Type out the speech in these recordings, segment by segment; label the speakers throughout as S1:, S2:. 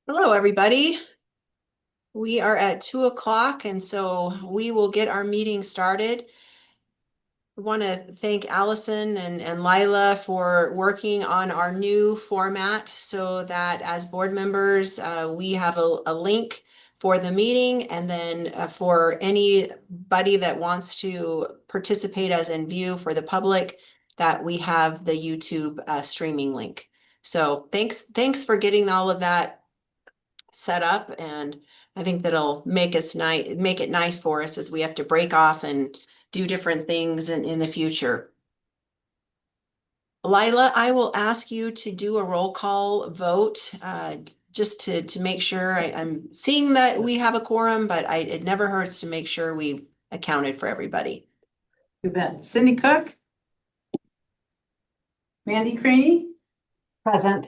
S1: Hello, everybody. We are at 2 o'clock, and so we will get our meeting started. I want to thank Allison and Lila for working on our new format so that as board members, we have a link for the meeting, and then for anybody that wants to participate as in view for the public, that we have the YouTube streaming link. So thanks for getting all of that set up, and I think that'll make it nice for us as we have to break off and do different things in the future. Lila, I will ask you to do a roll call vote just to make sure. I'm seeing that we have a quorum, but it never hurts to make sure we accounted for everybody.
S2: You bet. Cindy Cook. Mandy Craney.
S3: Present.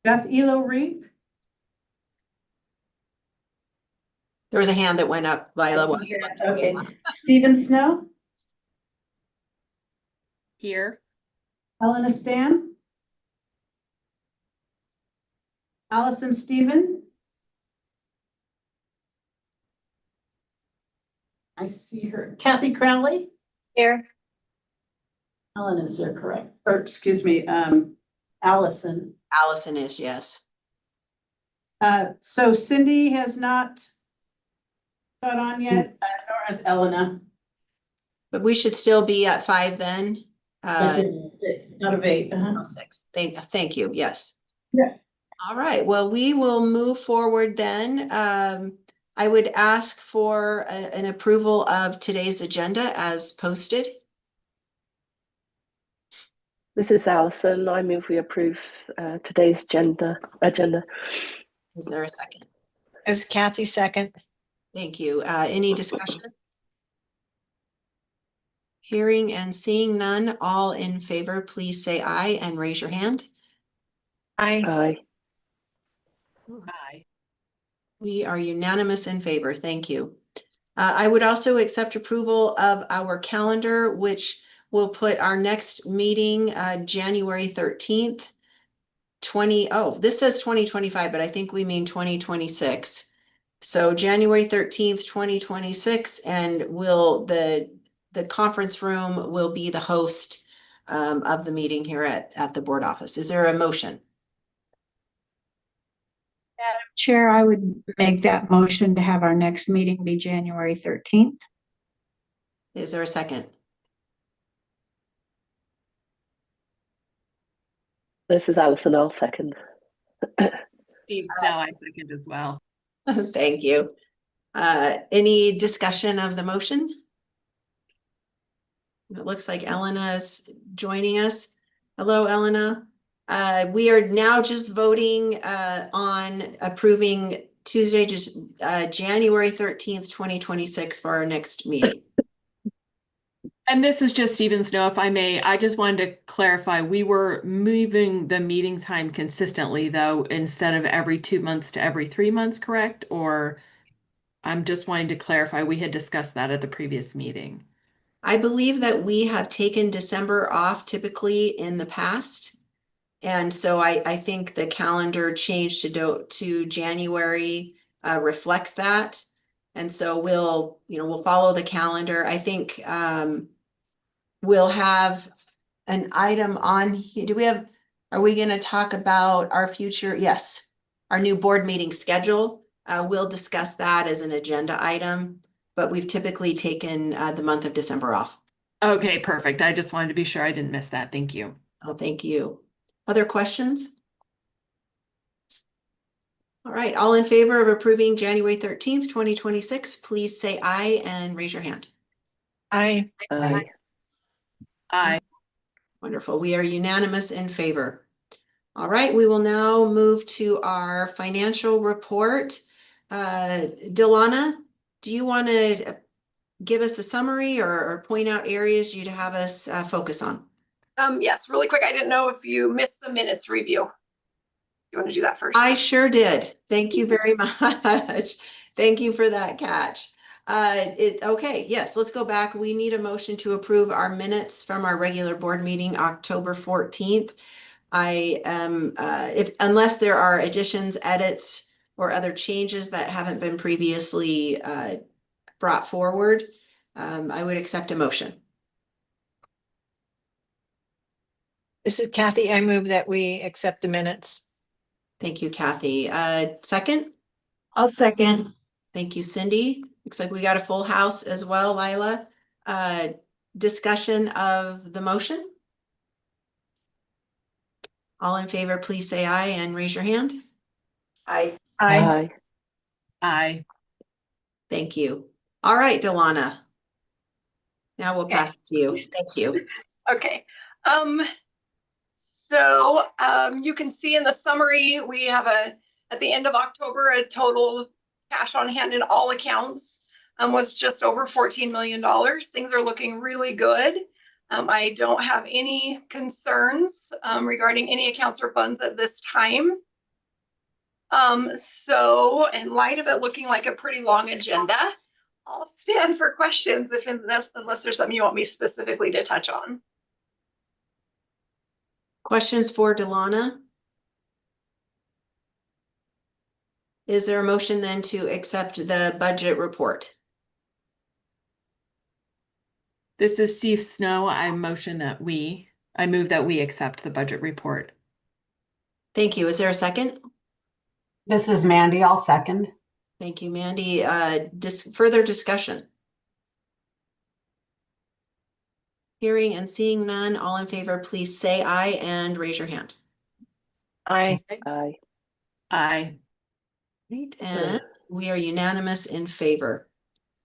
S2: Beth Elo Reap.
S1: There was a hand that went up, Lila.
S2: Okay. Stephen Snow.
S4: Here.
S2: Helena Stan. Allison Stephen. I see her. Kathy Crowley.
S4: Here.
S2: Helen is there, correct? Or excuse me, Allison.
S1: Allison is, yes.
S2: So Cindy has not got on yet, nor has Elena.
S1: But we should still be at 5 then.
S2: 6 out of 8.
S1: 6. Thank you. Yes.
S2: Yeah.
S1: All right. Well, we will move forward then. I would ask for an approval of today's agenda as posted.
S3: This is Alison. I move we approve today's agenda.
S1: Is there a second?
S4: Is Kathy second?
S1: Thank you. Any discussion? Hearing and seeing none, all in favor, please say aye and raise your hand.
S4: Aye.
S3: Aye.
S4: Aye.
S1: We are unanimous in favor. Thank you. I would also accept approval of our calendar, which will put our next meeting January 13th, this says 2025, but I think we mean 2026. So January 13th, 2026, and the conference room will be the host of the meeting here at the board office. Is there a motion?
S5: Madam Chair, I would make that motion to have our next meeting be January 13th.
S1: Is there a second?
S3: This is Alison. I'll second.
S4: Steve Snow, I second as well.
S1: Thank you. Any discussion of the motion? It looks like Elena is joining us. Hello, Elena. We are now just voting on approving Tuesday, January 13th, 2026 for our next meeting.
S4: And this is just Stephen Snow, if I may. I just wanted to clarify, we were moving the meeting time consistently, though, instead of every 2 months to every 3 months, correct? Or I'm just wanting to clarify, we had discussed that at the previous meeting.
S1: I believe that we have taken December off typically in the past. And so I think the calendar change to January reflects that. And so we'll follow the calendar. I think we'll have an item on here. Are we going to talk about our future? Yes. our new board meeting schedule. We'll discuss that as an agenda item, but we've typically taken the month of December off.
S4: Okay, perfect. I just wanted to be sure I didn't miss that. Thank you.
S1: Oh, thank you. Other questions? All right, all in favor of approving January 13th, 2026, please say aye and raise your hand.
S6: Aye.
S3: Aye.
S4: Aye.
S1: Wonderful. We are unanimous in favor. All right, we will now move to our financial report. Delana, do you want to give us a summary or point out areas you'd have us focus on?
S7: Yes, really quick. I didn't know if you missed the minutes review. You want to do that first?
S1: I sure did. Thank you very much. Thank you for that catch. Okay, yes, let's go back. We need a motion to approve our minutes from our regular board meeting, October 14th. I am, unless there are additions, edits, or other changes that haven't been previously brought forward, I would accept a motion.
S6: This is Kathy. I move that we accept the minutes.
S1: Thank you, Kathy. Second?
S5: I'll second.
S1: Thank you, Cindy. Looks like we got a full house as well, Lila. Discussion of the motion? All in favor, please say aye and raise your hand.
S2: Aye.
S3: Aye.
S4: Aye.
S1: Thank you. All right, Delana. Now we'll
S7: Okay.
S1: pass it to you. Thank you.
S7: Okay. You can see in the summary, we have at the end of October, a total cash on hand in all accounts was just over $14 million. Things are looking really good. I don't have any concerns regarding any accounts or funds at this time. So in light of it looking like a pretty long agenda, I'll stand for questions unless there's something you want me specifically to touch on.
S1: Questions for Delana? Is there a motion then to accept the budget report?
S4: This is Steve Snow. I move that we accept the budget report.
S1: Thank you. Is there a second?
S2: This is Mandy. I'll second.
S1: Thank you, Mandy. Further discussion? Hearing and seeing none, all in favor, please say aye and raise your hand.
S6: Aye.
S3: Aye.
S4: Aye.
S1: Right, and we are unanimous in favor.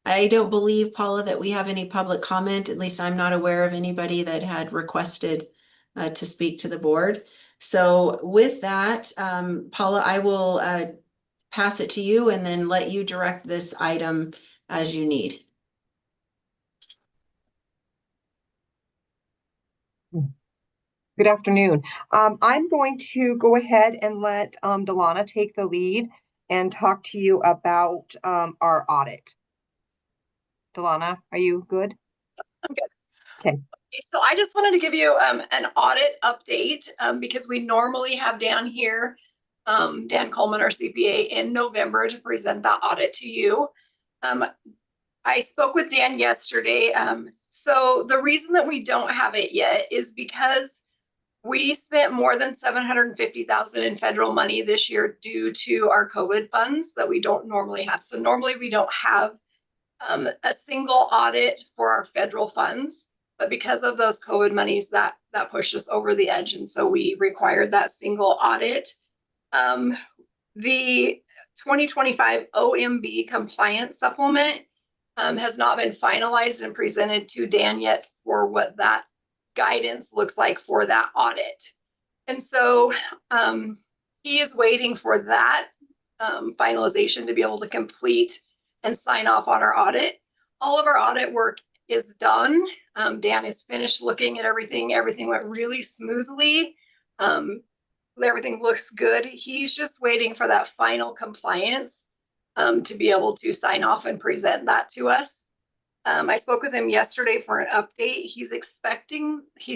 S1: I don't believe, Paula, that we have any public comment. At least I'm not aware of anybody that had requested to speak to the board. So with that, Paula, I will pass it to you and then let you direct this item as you need.
S8: Good afternoon. I'm going to go ahead and let Delana take the lead and talk to you about our audit. Delana, are you good?
S7: I'm good.
S8: Okay.
S7: So I just wanted to give you an audit update because we normally have Dan here, Dan Coleman, our CPA, in November to present that audit to you. I spoke with Dan yesterday. So the reason that we don't have it yet is because we spent more than $750,000 in federal money this year due to our COVID funds that we don't normally have. So normally we don't have a single audit for our federal funds, but because of those COVID monies, that pushed us over the edge, and so we required that single audit. The 2025 OMB compliance supplement has not been finalized and presented to Dan yet for what that guidance looks like for that audit. And so he is waiting for that finalization to be able to complete and sign off on our audit. All of our audit work is done. Dan is finished looking at everything. Everything went really smoothly. Everything looks good. He's just waiting for that final compliance to be able to sign off and present that to us. I spoke with him yesterday for an update. He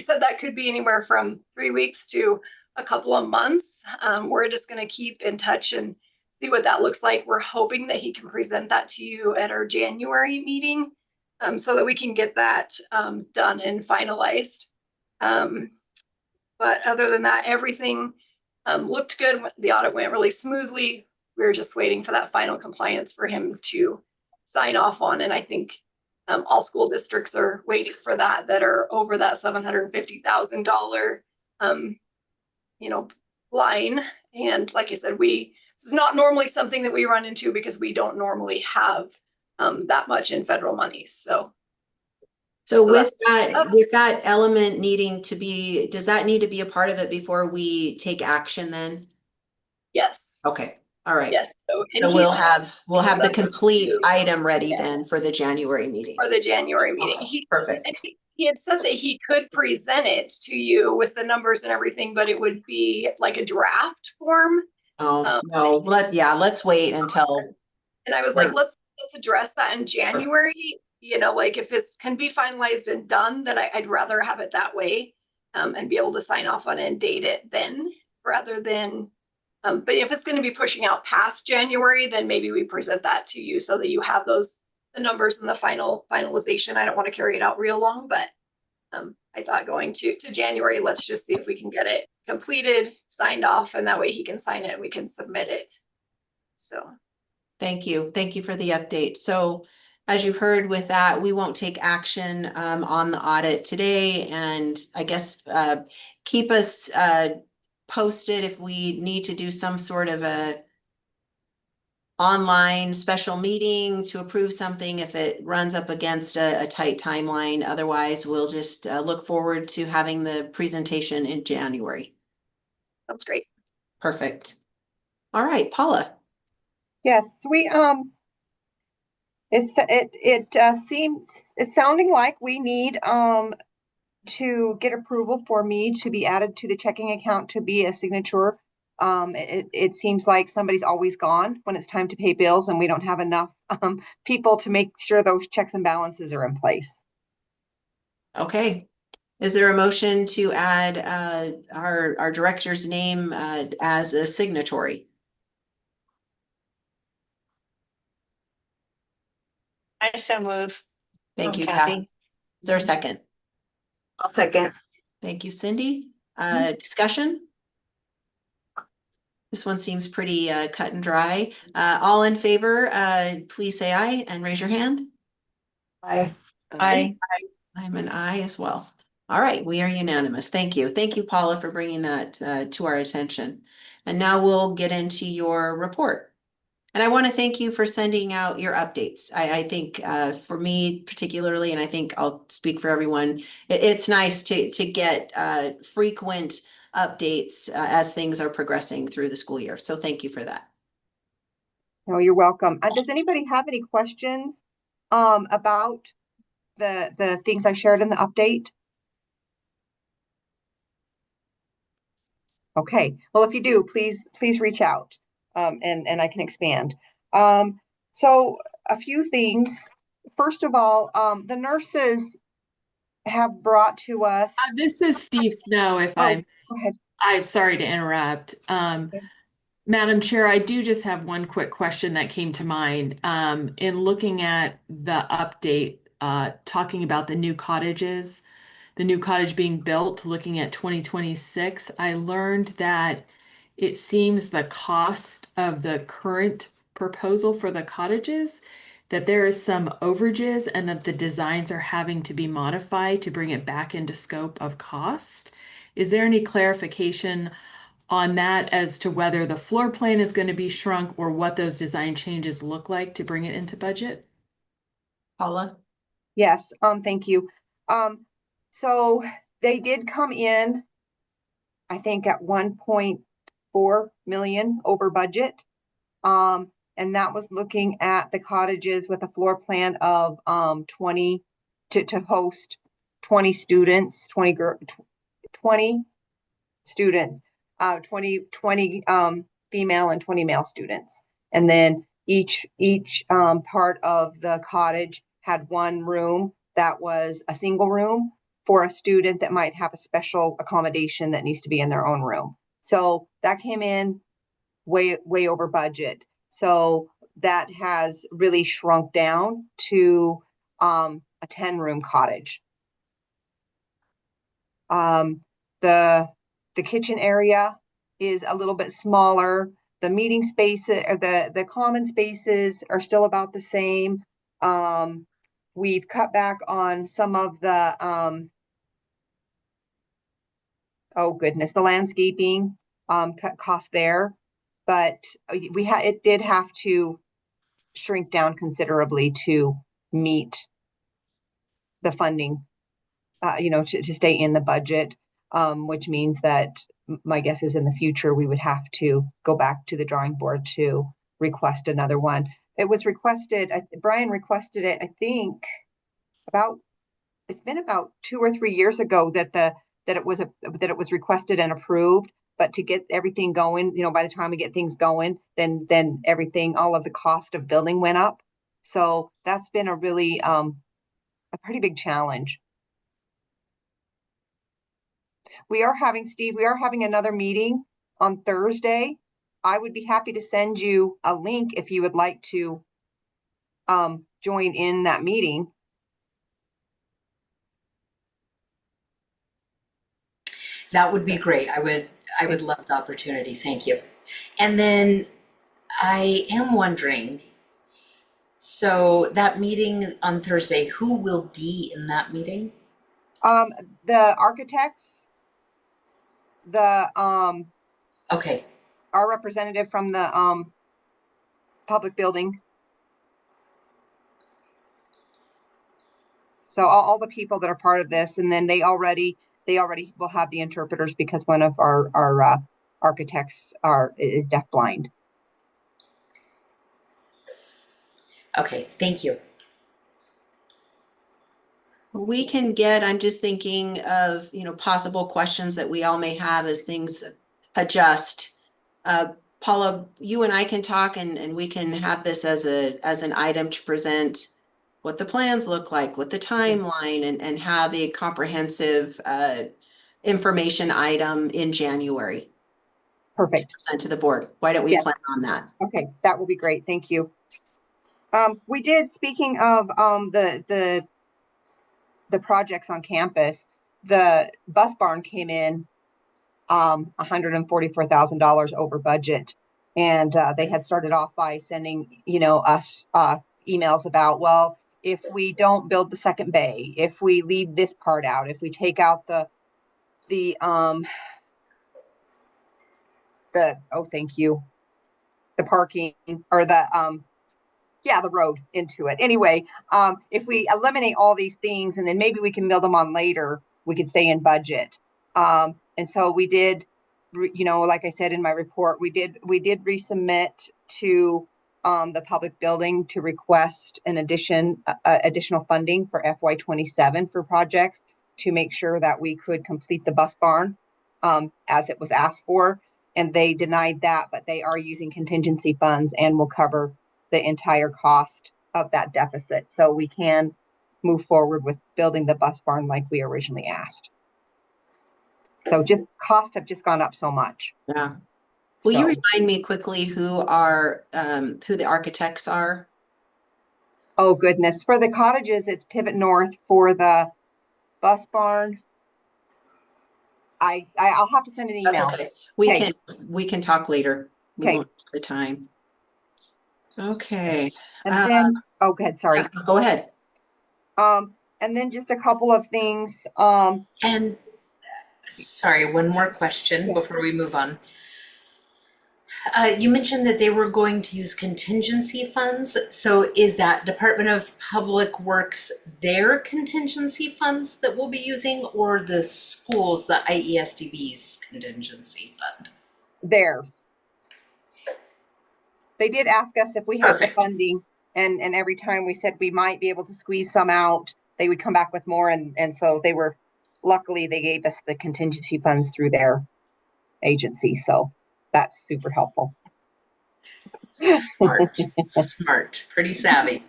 S7: said that could be anywhere from 3 weeks to a couple of months. We're just going to keep in touch and see what that looks like. We're hoping that he can present that to you at our January meeting so that we can get that done and finalized. But other than that, everything looked good. The audit went really smoothly. We were just waiting for that final compliance for him to sign off on. And I think all school districts are waiting for that are over that $750,000 line. And like I said, this is not normally something that we run into because we don't normally have that much in federal monies. So
S1: with that element needing to be, does that need to be a part of it before we take action then?
S7: yes.
S1: Okay, all right.
S7: Yes. So
S1: we'll have the complete
S7: to,
S1: item ready then for the January meeting.
S7: For the January meeting.
S1: Okay, perfect.
S7: He had said that he could present it to you with the numbers and everything, but it would be like a draft form.
S1: Oh, no, let's wait until.
S7: And I was like, let's address that in January. Like if it can be finalized and done, then I'd rather have it that way and be able to sign off on it and date it then rather than, but if it's going to be pushing out past January, then maybe we present that to you so that you have the numbers and the finalization. I don't want to carry it out real long, but I thought going to January, let's just see if we can get it completed, signed off, and that way he can sign it and we can submit it. So.
S1: Thank you. Thank you for the update. So as you've heard with that, we won't take action on the audit today. And I guess keep us posted if we need to do some sort of a online special meeting to approve something if it runs up against a tight timeline. Otherwise, we'll just look forward to having the presentation in January.
S7: Sounds great.
S1: Perfect. All right, Paula.
S8: Yes, it's sounding like we need to get approval for me to be added to the checking account to be a signature. It seems like somebody's always gone when it's time to pay bills and we don't have enough people to make sure those checks and balances are in place.
S1: Okay. Is there a motion to add our director's name as a signatory?
S6: I so move.
S1: Thank you,
S6: Kathy.
S1: Kathy. Is there a second?
S8: I'll second.
S1: Thank you, Cindy. Discussion? This one seems pretty cut and dry. All in favor, please say aye and raise your hand.
S8: Aye.
S6: Aye.
S1: I'm an aye as well. All right, we are unanimous. Thank you. Thank you, Paula, for bringing that to our attention. And now we'll get into your report. And I want to thank you for sending out your updates. I think for me particularly, and I think I'll speak for everyone, it's nice to get frequent updates as things are progressing through the school year. So thank you for that.
S8: No, you're welcome. Does anybody have any questions about the things I shared in the update? Okay, well, if you do, please reach out and I can expand. So a few things. First of all, the nurses have brought to us.
S4: This is Steve Snow.
S8: Go ahead.
S4: I'm sorry to interrupt. Madam Chair, I do just have one quick question that came to mind. In looking at the update, talking about the new cottages, the new cottage being built, looking at 2026, I learned that it seems the cost of the current proposal for the cottages, that there is some overages and that the designs are having to be modified to bring it back into scope of cost. Is there any clarification on that as to whether the floor plan is going to be shrunk or what those design changes look like to bring it into budget?
S1: Paula?
S8: Yes, thank you. So they did come in, I think at 1.4 million over budget. And that was looking at the cottages with a floor plan of 20 to host 20 students, 20 students, 20 female and 20 male students. And then each part of the cottage had one room that was a single room for a student that might have a special accommodation that needs to be in their own room. So that came in way over budget. So that has really shrunk down to a 10-room cottage. The kitchen area is a little bit smaller. The meeting spaces, or the common spaces are still about the same. We've cut back on some of the, oh goodness, the landscaping, cut costs there. But it did have to shrink down considerably to meet the funding, to stay in the budget, which means that my guess is in the future, we would have to go back to the drawing board to request another one. It was requested, Brian requested it, I think, it's been about 2 or 3 years ago that it was requested and approved. But to get everything going, by the time we get things going, then everything, all of the cost of building went up. So that's been a really a pretty big challenge. Steve, we are having another meeting on Thursday. I would be happy to send you a link if you would like to join in that meeting.
S9: That would be great. I would love the opportunity. Thank you. And then I am wondering, so that meeting on Thursday, who will be in that meeting?
S8: The architects,
S9: Okay,
S8: our representative from the public building. So all the people that are part of this, and then they already will have the interpreters because one of our architects is deafblind.
S9: okay, thank you.
S1: We can get, I'm just thinking of, possible questions that we all may have as things adjust. Paula, you and I can talk and we can have this as an item to present what the plans look like, what the timeline, and have a comprehensive information item in January to
S8: Perfect.
S1: present to the board. Why don't we
S8: Yes.
S1: plan on that?
S8: Okay, that will be great. Thank you. We did, speaking of the projects on campus, the bus barn came in $144,000 over budget. And they had started off by sending, us emails about, well, if we don't build the second bay, if we leave this part out, if we take out the thank you, the parking, or the road into it. Anyway, if we eliminate all these things and then maybe we can build them on later, we could stay in budget. And so we did, like I said in my report, we did resubmit to the public building to request an additional funding for FY27 for projects to make sure that we could complete the bus barn as it was asked for. And they denied that, but they are using contingency funds and will cover the entire cost of that deficit. So we can move forward with building the bus barn like we originally asked. So just costs have just gone up so much.
S1: Yeah. Will you remind me quickly who the architects are?
S8: Oh goodness. For the cottages, it's Pivot North. For the bus barn, I'll have to send an email.
S1: That's okay. We can talk later. We won't have the time. Okay.
S8: And then, go ahead, sorry.
S1: Yeah, go ahead.
S8: And then just a couple of things.
S9: And sorry, one more question before we move on. You mentioned that they were going to use contingency funds. So is that Department of Public Works their contingency funds that we'll be using, or the schools, the IESDB's contingency fund?
S8: Theirs. They did ask us if we had the funding, and every time we said we might be able to squeeze some out, they would come back with more, and so luckily they gave us the contingency funds through their agency, so that's super helpful.
S9: Smart, pretty savvy.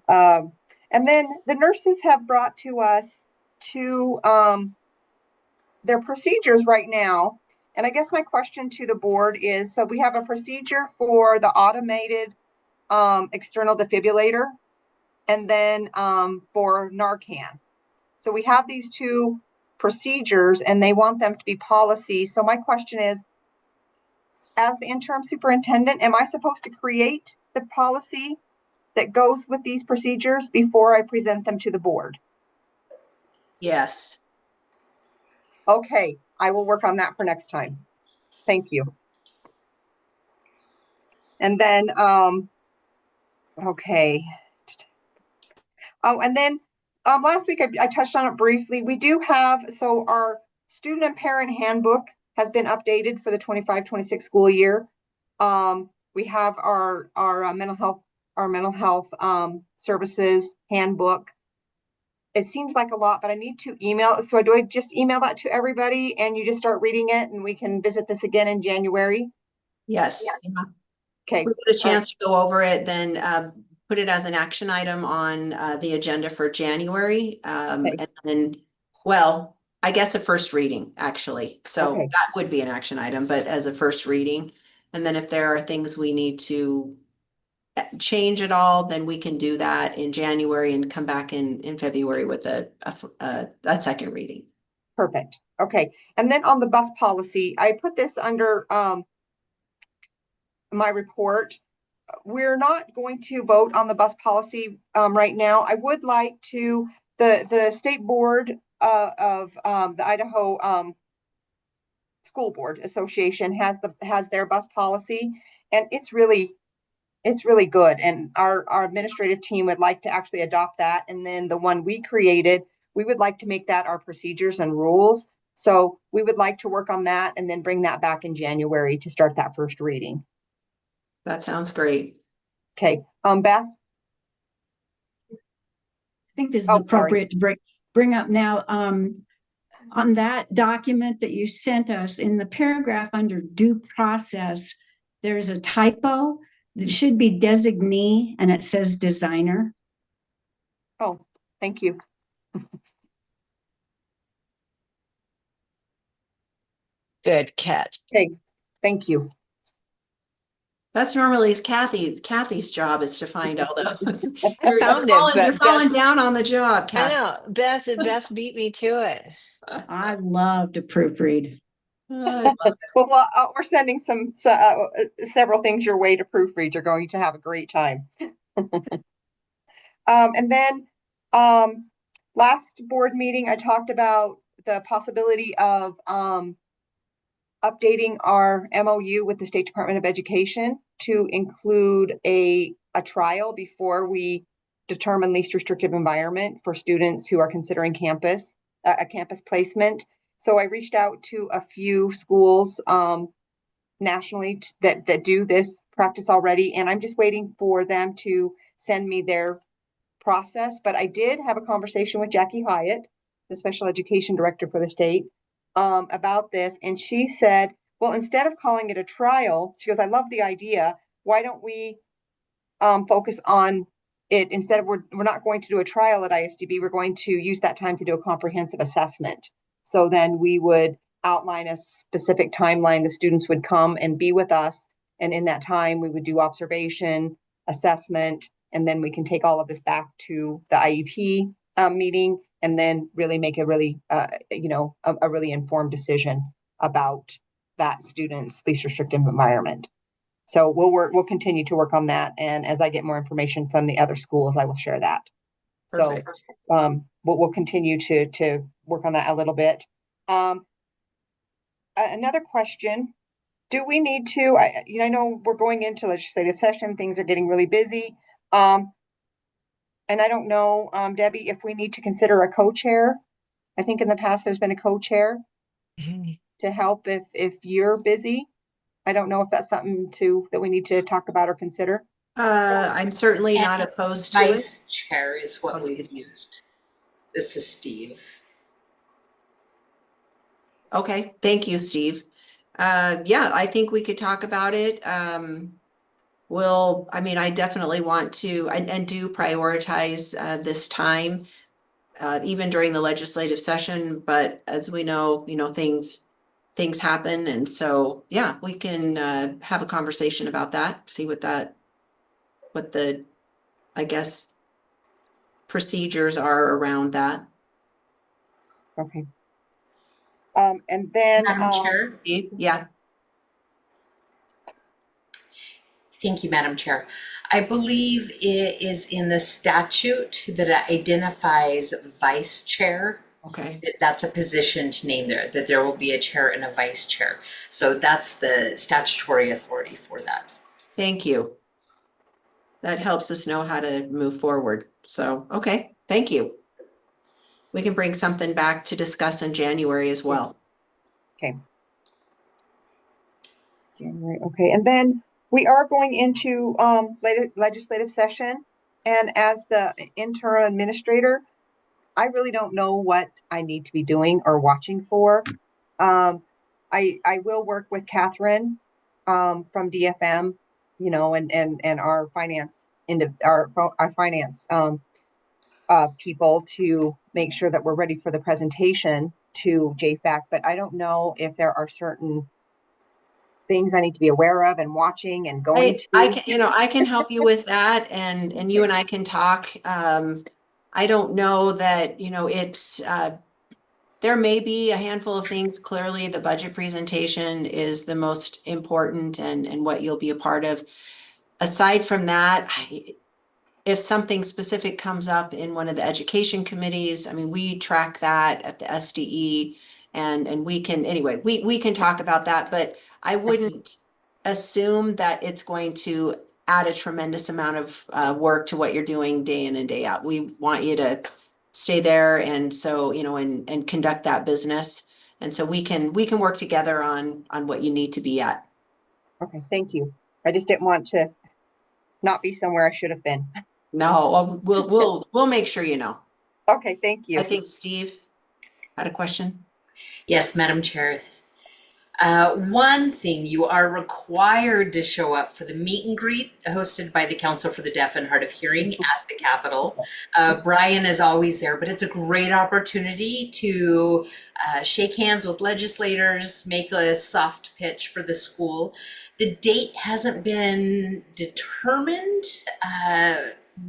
S8: And then the nurses have brought to us their procedures right now. And I guess my question to the board is, so we have a procedure for the automated external defibrillator, and then for Narcan. So we have these two procedures and they want them to be policy. So my question is, as the interim superintendent, am I supposed to create the policy that goes with these procedures before I present them to the board?
S1: Yes.
S8: Okay, I will work on that for next time. Thank you. And then, okay. Oh, and then last week I touched on it briefly. We do have, so our student and parent handbook has been updated for the 25-26 school year. We have our mental health services handbook. It seems like a lot, but I need to email. So do I just email that to everybody and you just start reading it and we can visit this again in January?
S1: Yes.
S8: Okay.
S1: We get a chance to go over it, then put it as an action item on the agenda for January.
S8: Okay.
S1: And then, well, I guess a first reading, actually. So
S8: Okay.
S1: that would be an action item, but as a first reading. And then if there are things we need to change at all, then we can do that in January and come back in February with a second reading.
S8: Perfect. Okay. And then on the bus policy, I put this under my report. We're not going to vote on the bus policy right now. I would like to, the state board of the Idaho School Board Association has their bus policy, and it's really good. And our administrative team would like to actually adopt that. And then the one we created, we would like to make that our procedures and rules. So we would like to work on that and then bring that back in January to start that first reading.
S1: That sounds great.
S8: Okay, Beth?
S5: I think this is
S8: Oh,
S5: appropriate to bring up now. On that document that you sent us, in the paragraph under due process, there's a typo. It should be designee and it says designer.
S8: Oh, thank you.
S6: Good catch.
S8: Okay, thank you.
S1: That's normally Kathy's job is to find all those.
S6: I found it,
S1: You're
S6: but
S1: falling
S6: Beth,
S1: down on the job,
S6: I
S1: Kathy.
S6: know, Beth beat me to it.
S5: I love to proofread.
S1: I
S8: Well, we're sending several things your way to proofread. You're going to have a great time. And then last board meeting, I talked about the possibility of updating our MOU with the State Department of Education to include a trial before we determine least restrictive environment for students who are considering a campus placement. So I reached out to a few schools nationally that do this practice already, and I'm just waiting for them to send me their process. But I did have a conversation with Jackie Hyatt, the special education director for the state, about this, and she said, well, instead of calling it a trial, she goes, I love the idea. Why don't we focus on it instead of we're not going to do a trial at ISDB, we're going to use that time to do a comprehensive assessment. So then we would outline a specific timeline. The students would come and be with us, and in that time we would do observation, assessment, and then we can take all of this back to the IEP meeting and then really make a really a really informed decision about that student's least restrictive environment. So we'll continue to work on that, and as I get more information from the other schools, I will share that.
S1: Perfect.
S8: So we'll continue to work on that a little bit. Another question: do we need to? I know we're going into legislative session; things are getting really busy. And I don't know, Debbie, if we need to consider a co-chair. I think in the past there's been a co-chair to help if you're busy. I don't know if that's something that we need to talk about or consider.
S1: I'm certainly not opposed to it.
S9: Vice chair is what we've
S1: Excuse me.
S9: used. This is Steve.
S1: Okay, thank you, Steve. Yeah, I think we could talk about it. I definitely want to and do prioritize this time, even during the legislative session. But as we know, things happen, and so yeah, we can have a conversation about that. See what the I guess procedures are around that.
S8: Okay. And then,
S9: Madam Chair.
S1: Yeah,
S9: Thank you, Madam Chair. I believe it is in the statute that it identifies vice chair.
S1: okay.
S9: That's a positioned name there, that there will be a chair and a vice chair. So that's the statutory authority for that.
S1: Thank you. That helps us know how to move forward. So, okay, thank you. We can bring something back to discuss in January as well.
S8: January, okay, and then we are going into legislative session. And as the interim administrator, I really don't know what I need to be doing or watching for. I will work with Catherine from DFM, you know, and our finance our finance people to make sure that we're ready for the presentation to JFAC. But I don't know if there are certain things I need to be aware of and watching and going
S1: I
S8: to.
S1: can, you know, I can help you with that and you and I can talk. I don't know that, you know, it's, there may be a handful of things. Clearly, the budget presentation is the most important and what you'll be a part of. Aside from that, if something specific comes up in one of the education committees, I mean, we track that at the SDE and we can, anyway, we can talk about that, but I wouldn't assume that it's going to add a tremendous amount of work to what you're doing day in and day out. We want you to stay there and so, you know, and conduct that business. And so we can work together on what you need to be at.
S8: Okay, thank you. I just didn't want to not be somewhere I should have been.
S1: No, we'll make sure you know.
S8: Okay, thank you.
S1: I think Steve had a question.
S9: Yes, Madam Chair. One thing, you are required to show up for the meet and greet hosted by the Council for the Deaf and Hard of Hearing at the Capitol. Brian is always there, but it's a great opportunity to shake hands with legislators, make a soft pitch for the school. The date hasn't been determined.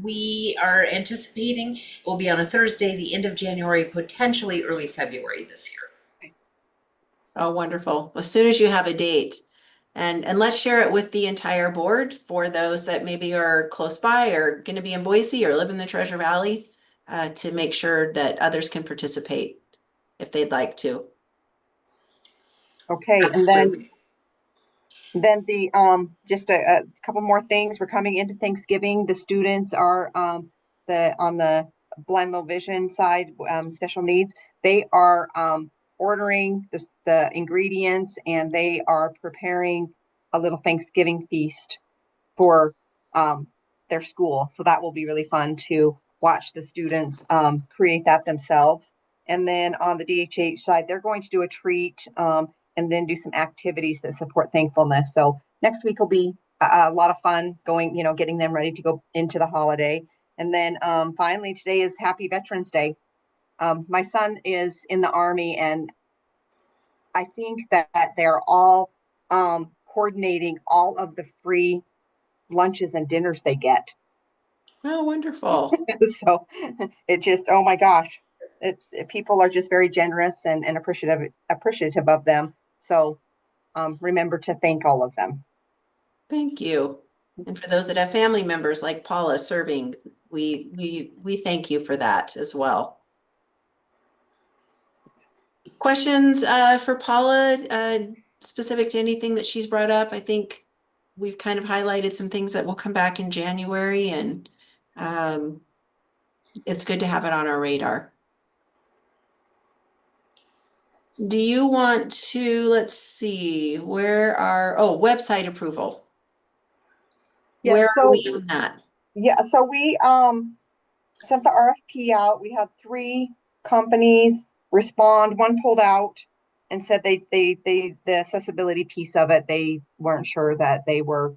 S9: We are anticipating it will be on a Thursday, the end of January, potentially early February this year.
S1: Oh, wonderful. As soon as you have a date and let's share it with the entire board for those that maybe are close by or going to be in Boise or live in the Treasure Valley to make sure that others can participate if they'd like to.
S8: Okay,
S9: Absolutely.
S8: and then the just a couple more things. We're coming into Thanksgiving. The students are on the blind low vision side, special needs. They are ordering the ingredients and they are preparing a little Thanksgiving feast for their school. So that will be really fun to watch the students create that themselves. And then on the DHH side, they're going to do a treat and then do some activities that support thankfulness. So next week will be a lot of fun going, you know, getting them ready to go into the holiday. And then finally, today is Happy Veterans Day. My son is in the Army, and I think that they're all coordinating all of the free lunches and dinners they get.
S1: Oh, wonderful.
S8: So it just, oh my gosh, people are just very generous and appreciative of them. So remember to thank all of them.
S1: Thank you. And for those that have family members like Paula serving, we thank you for that as well. Questions for Paula specific to anything that she's brought up? I think we've kind of highlighted some things that will come back in January and it's good to have it on our radar. Do you want to, let's see, website approval?
S8: Yeah,
S1: Where
S8: so
S1: are we on that?
S8: yeah, so we sent the RFP out. We had 3 companies respond. One pulled out and said the accessibility piece of it, they weren't sure that they were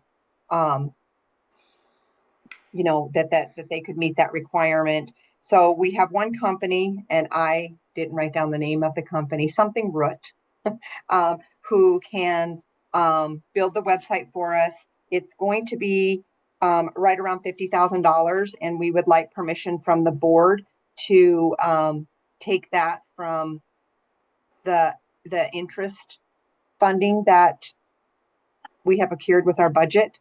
S8: you know, that they could meet that requirement. So we have one company, and I didn't write down the name of the company, something Root, who can build the website for us. It's going to be right around $50,000, and we would like permission from the board to take that from the the interest funding that we have procured with our budget.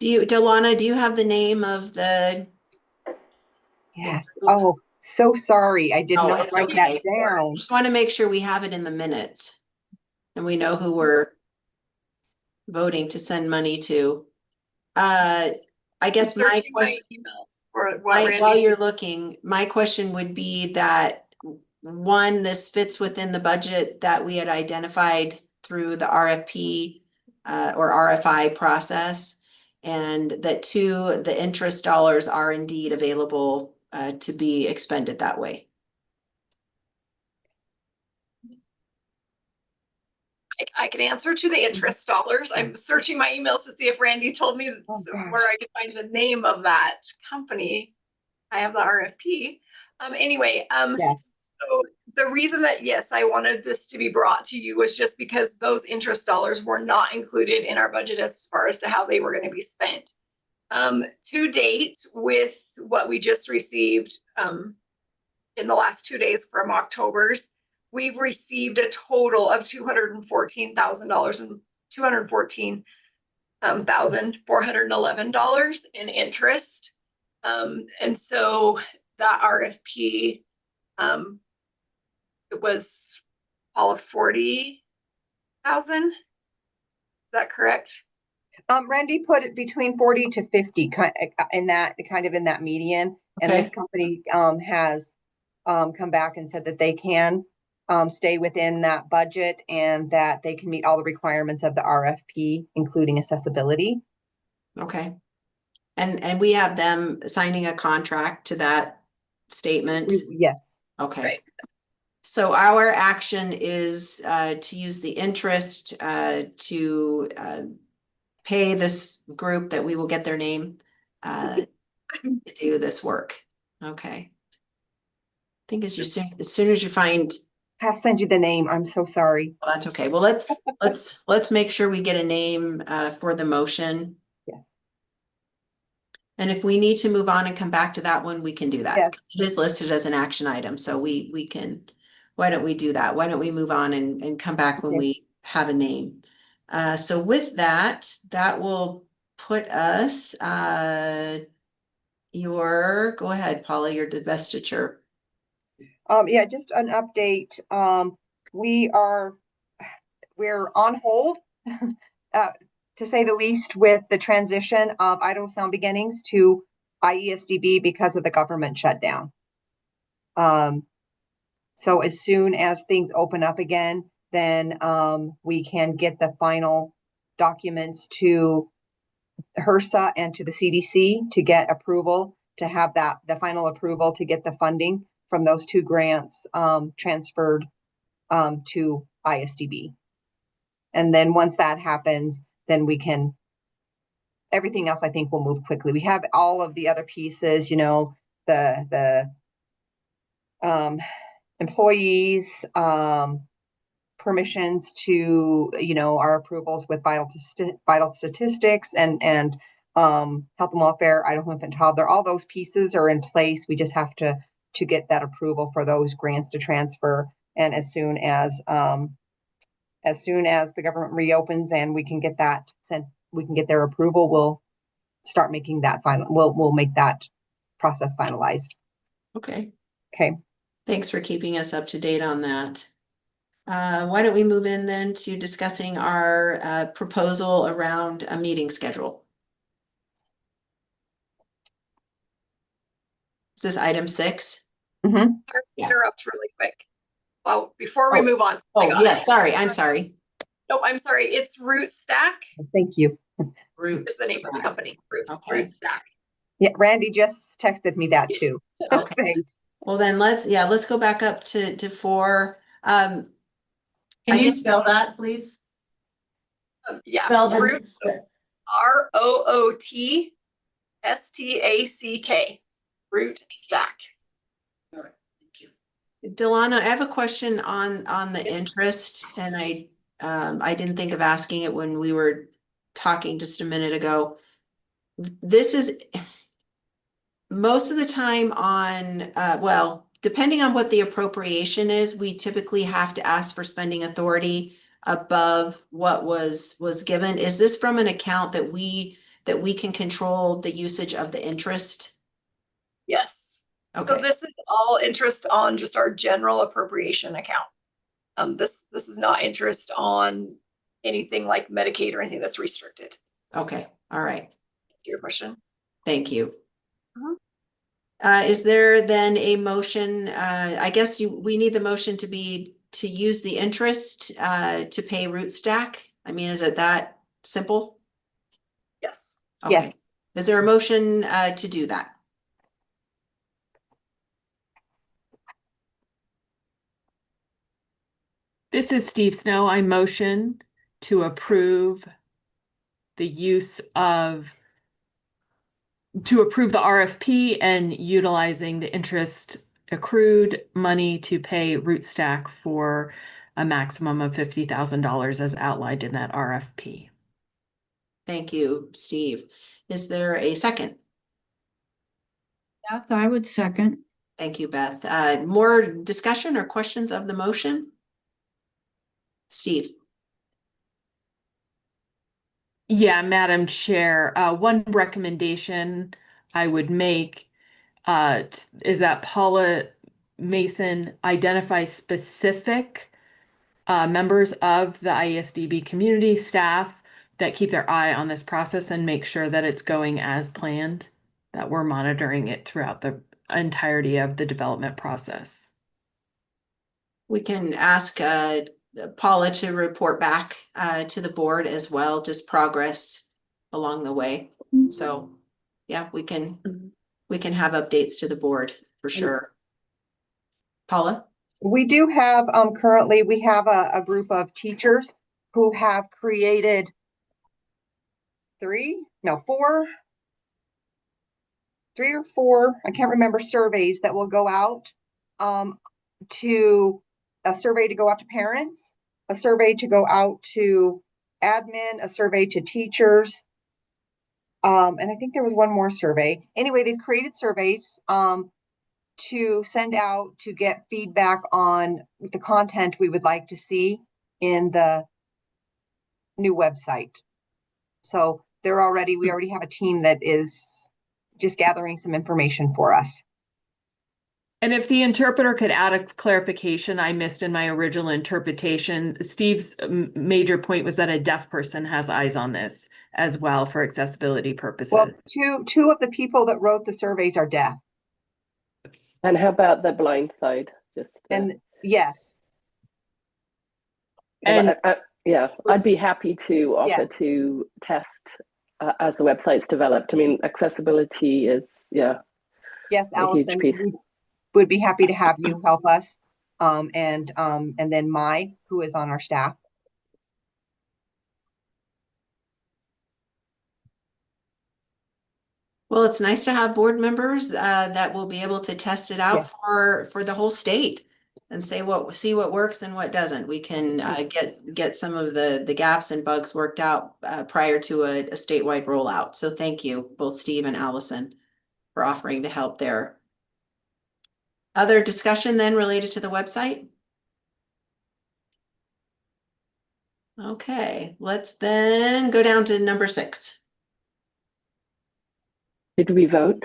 S1: Delana, do you have the name of the?
S8: Yes. Oh, so sorry. I did
S1: Oh,
S8: not
S1: it's
S8: write that
S1: okay.
S8: down.
S1: Just want to make sure we have it in the minutes. And we know who we're voting to send money to. I guess my
S7: Searching my
S1: question,
S7: emails for what
S1: while
S7: Randy.
S1: you're looking, my question would be that, one, this fits within the budget that we had identified through the RFP or RFI process. And that two, the interest dollars are indeed available to be expended that way.
S7: I can answer to the interest dollars. I'm searching my emails to see if Randy told me
S8: Oh, gosh.
S7: where I could find the name of that company. I have the RFP. Anyway,
S8: Yes.
S7: so the reason that, yes, I wanted this to be brought to you was just because those interest dollars were not included in our budget as far as to how they were going to be spent. To date, with what we just received in the last 2 days from October's, we've received a total of $214,000 and $214,411 in interest. And so that RFP, it was all of 40,000. Is that correct?
S8: Randy put it between 40 to 50 in that median. And this
S1: Okay.
S8: company has come back and said that they can stay within that budget and that they can meet all the requirements of the RFP, including accessibility.
S1: Okay. And we have them signing a contract to that statement.
S8: Yes.
S1: Okay.
S7: Right.
S1: So our action is to use the interest to pay this group that we will get their name to do this work. Okay. I think as soon as you find,
S8: I'll send you the name. I'm so sorry.
S1: well, that's okay. Well, let's make sure we get a name for the motion.
S8: Yeah.
S1: And if we need to move on and come back to that one, we can do that.
S8: Yes.
S1: It is listed as an action item, so we can, why don't we do that? Why don't we move on and come back when
S8: Okay.
S1: we have a name? So with that will put us, go ahead, Paula, your divestiture.
S8: Yeah, just an update. We're on hold, to say the least, with the transition of Idaho Sound Beginnings to IESDB because of the government shutdown. So as soon as things open up again, then we can get the final documents to HRSA and to the CDC to get approval, to have the final approval to get the funding from those two grants transferred to ISDB. And then once that happens, then everything else I think will move quickly. We have all of the other pieces, the employees, permissions to, our approvals with vital statistics and health and welfare, Idaho Infant and Toddler, all those pieces are in place. We just have to get that approval for those grants to transfer. And as soon as the government reopens and we can get that sent, we can get their approval, we'll start making that final, we'll make that process finalized.
S1: Okay.
S8: Okay.
S1: Thanks for keeping us up to date on that. Why don't we move in then to discussing our proposal around a meeting schedule? Is this item 6?
S8: Mm-hmm.
S7: Sorry to
S1: Yeah.
S7: interrupt really quick. Well, before we
S1: Oh.
S7: move on.
S1: Oh, yeah, sorry. I'm sorry.
S7: Nope, I'm sorry. It's Root Stack
S8: Thank you.
S1: Root.
S7: is the name of the company.
S1: Okay.
S7: Root Stack.
S8: Yeah, Randy just texted me that too.
S1: Okay.
S8: Thanks.
S1: Well, then let's go back up to 4.
S2: Can
S1: I
S2: you
S1: did-
S2: spell that, please?
S7: Yeah,
S2: Spell the-
S7: Root, so ROOTSTACK. Root Stack.
S1: Delana, I have a question on the interest, and I didn't think of asking it when we were talking just a minute ago. This is most of the time on, depending on what the appropriation is, we typically have to ask for spending authority above what was given. Is this from an account that we can control the usage of the interest?
S7: Yes. So
S1: Okay,
S7: this is all interest on just our general appropriation account. This is not interest on anything like Medicaid or anything that's restricted.
S1: okay, all right.
S7: To your question.
S1: Thank you.
S7: Uh-huh.
S1: Is there then a motion? I guess we need the motion to use the interest to pay root stack. I mean, is it that simple?
S7: Yes.
S1: Okay.
S8: Yes.
S1: Is there a motion to do that?
S4: This is Steve Snow. I motion to approve the use of to approve the RFP and utilizing the interest accrued money to pay root stack for a maximum of $50,000 as outlined in that RFP.
S1: Thank you, Steve. Is there a second?
S5: Beth, I would second.
S1: Thank you, Beth. More discussion or questions of the motion? Steve?
S4: Yeah, Madam Chair, one recommendation I would make is that Paula Mason identify specific members of the IESDB community staff that keep their eye on this process and make sure that it's going as planned, that we're monitoring it throughout the entirety of the development process.
S1: We can ask Paula to report back to the board as well, just progress along the way. So yeah, we can have updates to the board for sure. Paula?
S8: We do have, currently, we have a group of teachers who have created three or four, I can't remember, surveys that will go out, to a survey to go out to parents, a survey to go out to admin, a survey to teachers. And I think there was one more survey. Anyway, they've created surveys, to send out to get feedback on the content we would like to see in the new website. So we already have a team that is just gathering some information for us.
S4: And if the interpreter could add a clarification I missed in my original interpretation, Steve's major point was that a deaf person has eyes on this as well for accessibility purposes.
S8: Well, two of the people that wrote the surveys are deaf.
S3: And how about the blind side?
S8: And yes.
S4: And
S3: yeah, I'd be happy to offer
S8: Yes.
S3: to test as the website's developed. I mean, accessibility is, yeah.
S8: Yes,
S3: a huge
S8: Allison,
S3: piece.
S8: we would be happy to have you help us. And then Mai, who is on our staff.
S1: Well, it's nice to have board members that will be able to test it out for the whole state and see what works and what doesn't. We can get some of the gaps and bugs worked out prior to a statewide rollout. So thank you, both Steve and Allison, for offering to help there. Other discussion then related to the website? Okay, let's then go down to number 6.
S3: Did we vote?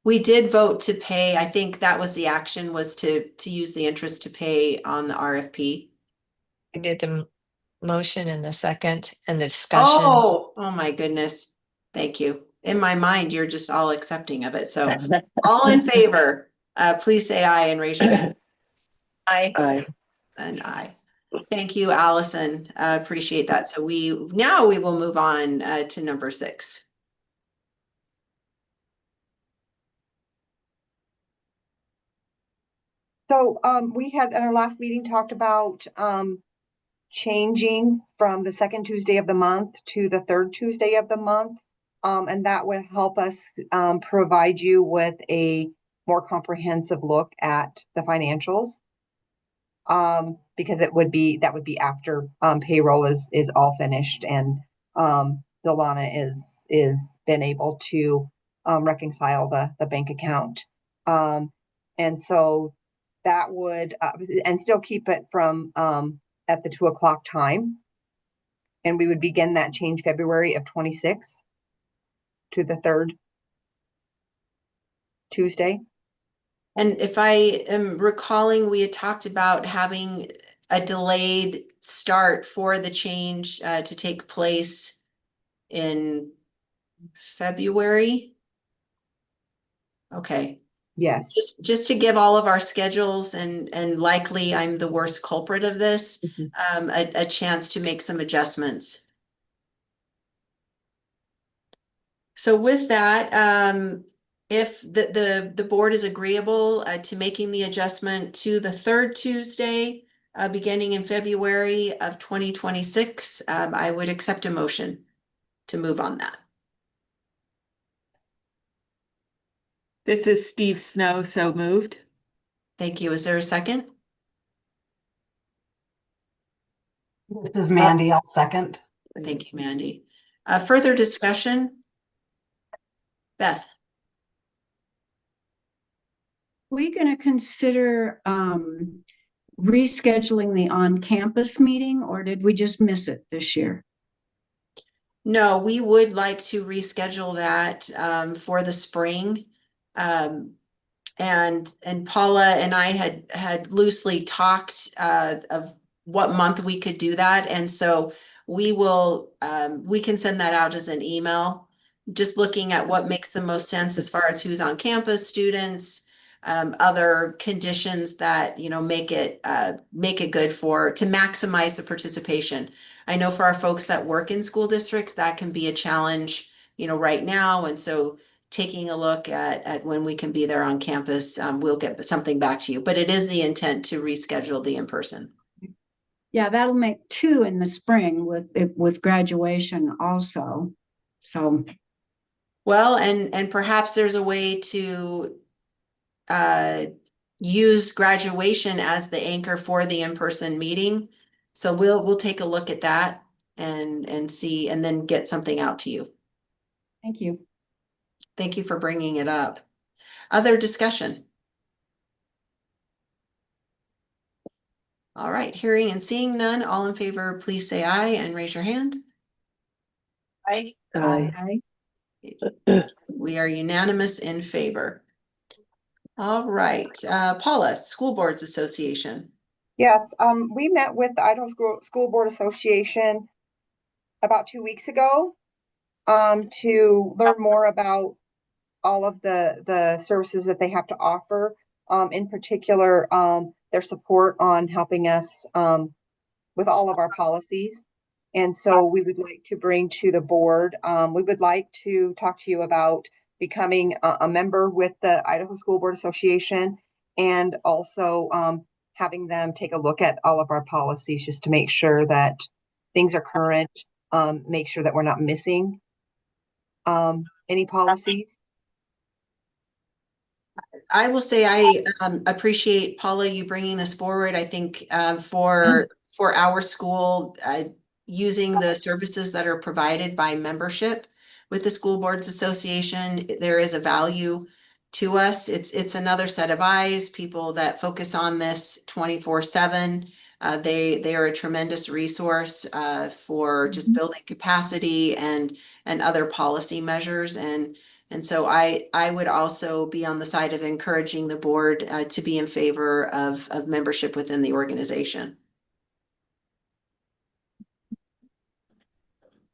S1: We did vote to pay. I think that was the action, was to use the interest to pay on the RFP.
S6: I did the motion and the second and the discussion.
S1: Oh my goodness. Thank you. In my mind, you're just all accepting of it. So all in favor, please say aye and raise your hand.
S3: Aye.
S1: And aye. Thank you, Allison. Appreciate that. So now we will move on to number 6.
S8: So we had at our last meeting talked about changing from the second Tuesday of the month to the third Tuesday of the month. And that will help us provide you with a more comprehensive look at the financials. Because that would be after payroll is all finished and Delana is been able to reconcile the bank account. And so that would, and still keep it from, at the 2 o'clock time. And we would begin that change February of 26 to the 3rd Tuesday.
S1: And if I am recalling, we had talked about having a delayed start for the change to take place in February. Okay,
S8: Yes.
S1: just to give all of our schedules and likely I'm the worst culprit of this,
S8: Mhm.
S1: a chance to make some adjustments. So with that, if the board is agreeable to making the adjustment to the 3rd Tuesday, beginning in February of 2026, I would accept a motion to move on that.
S4: This is Steve Snow, so moved.
S1: Thank you. Is there a second?
S2: This is Mandy, I'll second.
S1: Thank you, Mandy. Further discussion? Beth?
S5: We going to consider rescheduling the on-campus meeting, or did we just miss it this year?
S1: No, we would like to reschedule that for the spring. And Paula and I had loosely talked of what month we could do that. And so we will we can send that out as an email, just looking at what makes the most sense as far as who's on campus, students, other conditions that, you know, make it good to maximize the participation. I know for our folks that work in school districts, that can be a challenge, you know, right now. And so taking a look at when we can be there on campus, we'll get something back to you. But it is the intent to reschedule the in-person.
S5: Yeah, that'll make 2 in the spring with graduation also. So
S1: Well, and perhaps there's a way to use graduation as the anchor for the in-person meeting. So we'll take a look at that and see, and then get something out to you.
S5: thank you.
S1: Thank you for bringing it up. Other discussion? All right, hearing and seeing none, all in favor, please say aye and raise your hand.
S6: Aye.
S3: Aye.
S1: We are unanimous in favor. All right, Paula, School Boards Association.
S8: Yes, we met with the Idaho School Board Association about 2 weeks ago, to learn more about all of the services that they have to offer. In particular, their support on helping us, with all of our policies. And so we would like to bring to the board, we would like to talk to you about becoming a member with the Idaho School Board Association, and also having them take a look at all of our policies just to make sure that things are current, make sure that we're not missing any policies.
S1: I will say I appreciate, Paula, you bringing this forward. I think for our school, using the services that are provided by membership with the School Boards Association, there is a value to us. It's another set of eyes, people that focus on this 24/7. They are a tremendous resource for just building capacity and other policy measures. And so I would also be on the side of encouraging the board to be in favor of membership within the organization.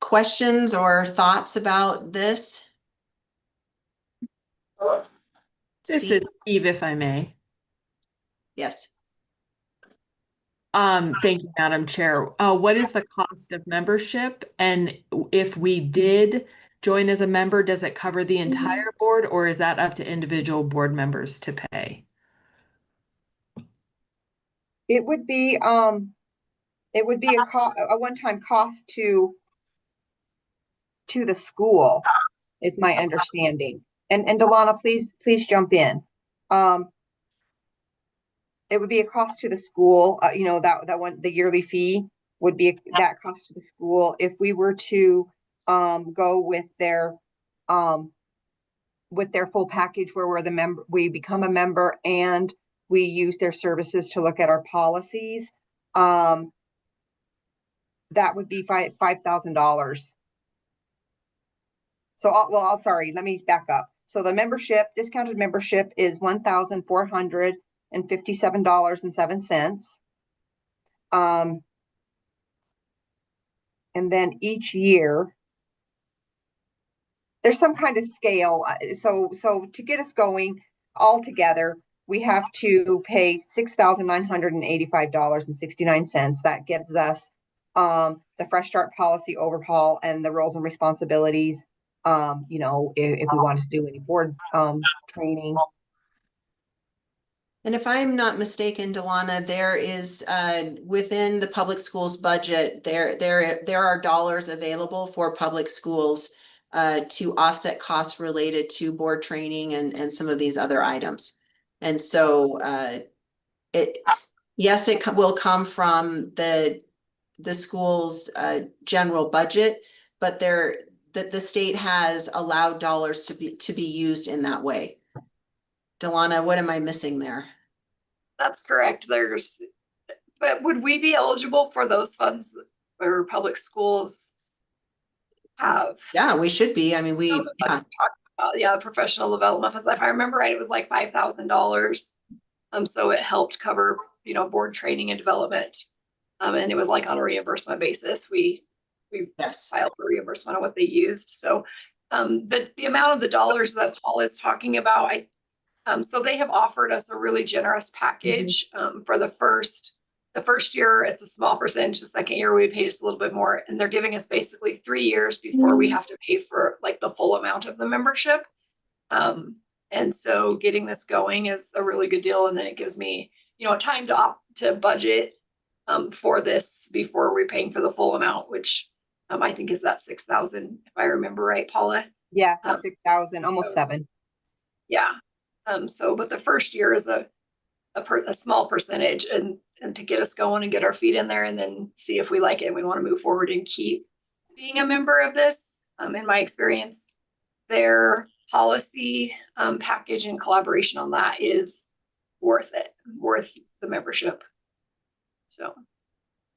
S1: Questions or thoughts about this?
S4: This
S1: Steve?
S4: is Steve, if I may.
S1: Yes.
S4: Thank you, Madam Chair. What is the cost of membership? And if we did join as a member, does it cover the entire board, or is that up to individual board members to pay?
S8: It would be a one-time cost to the school, is my understanding. And Delana, please jump in. It would be a cost to the school, you know, that one, the yearly fee would be that cost to the school. If we were to go with their with their full package where we're the member, we become a member and we use their services to look at our policies. That would be $5,000. So, sorry, let me back up. So the membership, discounted membership is $1,457.07. And then each year, there's some kind of scale. So to get us going all together, we have to pay $6,985.69. That gives us the Fresh Start policy overhaul and the roles and responsibilities. You know, if we wanted to do any board training.
S1: And if I'm not mistaken, Delana, there is within the public schools budget, there are dollars available for public schools to offset costs related to board training and some of these other items. And so yes, it will come from the school's general budget, but the state has allowed dollars to be used in that way. Delana, what am I missing there?
S7: That's correct. But would we be eligible for those funds or public schools have?
S1: Yeah, we should be. I mean,
S7: Yeah, professional development funds. If I remember right, it was like $5,000. So it helped cover, you know, board training and development. And it was like on a reimbursement basis. We filed for reimbursement on what they used. So the amount of the dollars that Paul is talking about, so they have offered us a really generous package for the first year. It's a small percentage. The second year we pay just a little bit more, and they're giving us basically 3 years before we have to pay for like the full amount of the membership. And so getting this going is a really good deal, and then it gives me, you know, time to budget for this before we're paying for the full amount, which I think is that 6,000, if I remember right, Paula.
S8: Yeah, 6,000, almost 7.
S7: Yeah. But the first year is a small percentage, and to get us going and get our feet in there, and then see if we like it and we want to move forward and keep being a member of this. In my experience, their policy package and collaboration on that is worth the membership. So.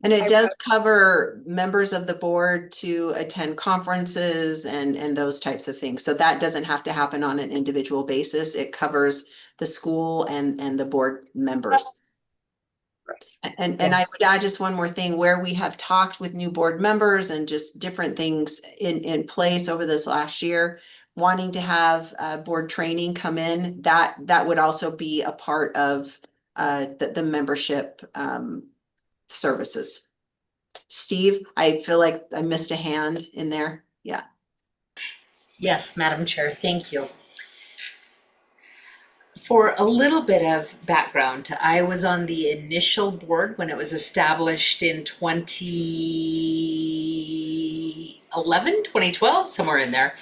S1: And it does cover members of the board to attend conferences and those types of things. So that doesn't have to happen on an individual basis. It covers the school and the board members. Right. And I would add just one more thing, where we have talked with new board members and just different things in place over this last year, wanting to have board training come in, that would also be a part of the membership services. Steve, I feel like I missed a hand in there. Yeah.
S9: Yes, Madam Chair, thank you. For a little bit of background, I was on the initial board when it was established in 2011, 2012, somewhere in there.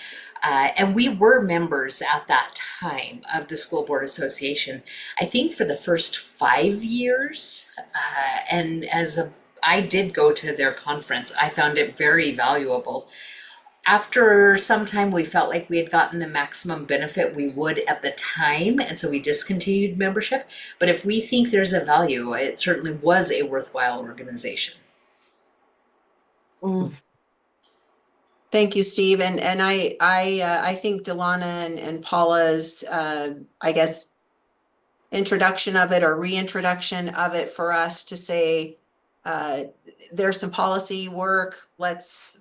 S9: And we were members at that time of the School Board Association, I think for the first 5 years. And I did go to their conference. I found it very valuable. After some time, we felt like we had gotten the maximum benefit we would at the time, and so we discontinued membership. But if we think there's a value, it certainly was a worthwhile organization.
S1: Thank you, Steve. And I think Delana and Paula's I guess introduction of it or reintroduction of it for us to say there's some policy work, let's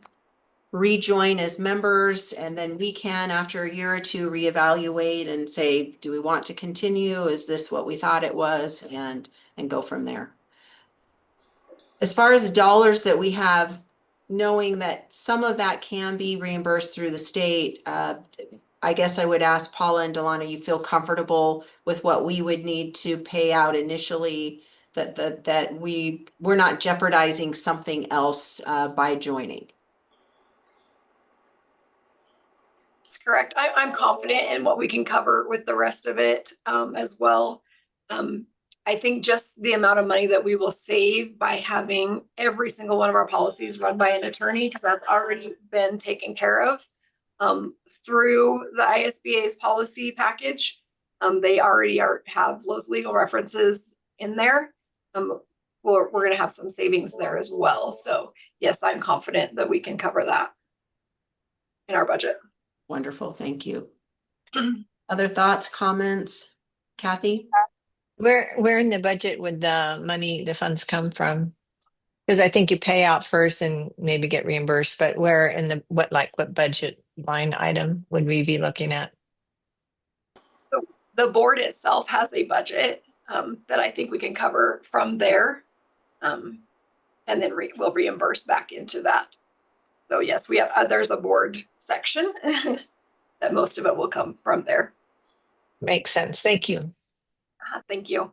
S1: rejoin as members, and then we can, after a year or two, reevaluate and say, do we want to continue? Is this what we thought it was? And go from there. As far as dollars that we have, knowing that some of that can be reimbursed through the state, I guess I would ask Paula and Delana, you feel comfortable with what we would need to pay out initially, that we're not jeopardizing something else by joining?
S7: That's correct. I'm confident in what we can cover with the rest of it as well. I think just the amount of money that we will save by having every single one of our policies run by an attorney, because that's already been taken care of. through the ISBA's policy package. They already have those legal references in there. We're going to have some savings there as well. So yes, I'm confident that we can cover that in our budget.
S1: Wonderful, thank you. Other thoughts, comments? Kathy?
S6: Where in the budget would the funds come from? Because I think you pay out first and maybe get reimbursed, but where in the, what budget line item would we be looking at?
S7: The board itself has a budget that I think we can cover from there. And then we'll reimburse back into that. So yes, we have, there's a board section that most of it will come from there.
S6: Makes sense. Thank you.
S7: Thank you.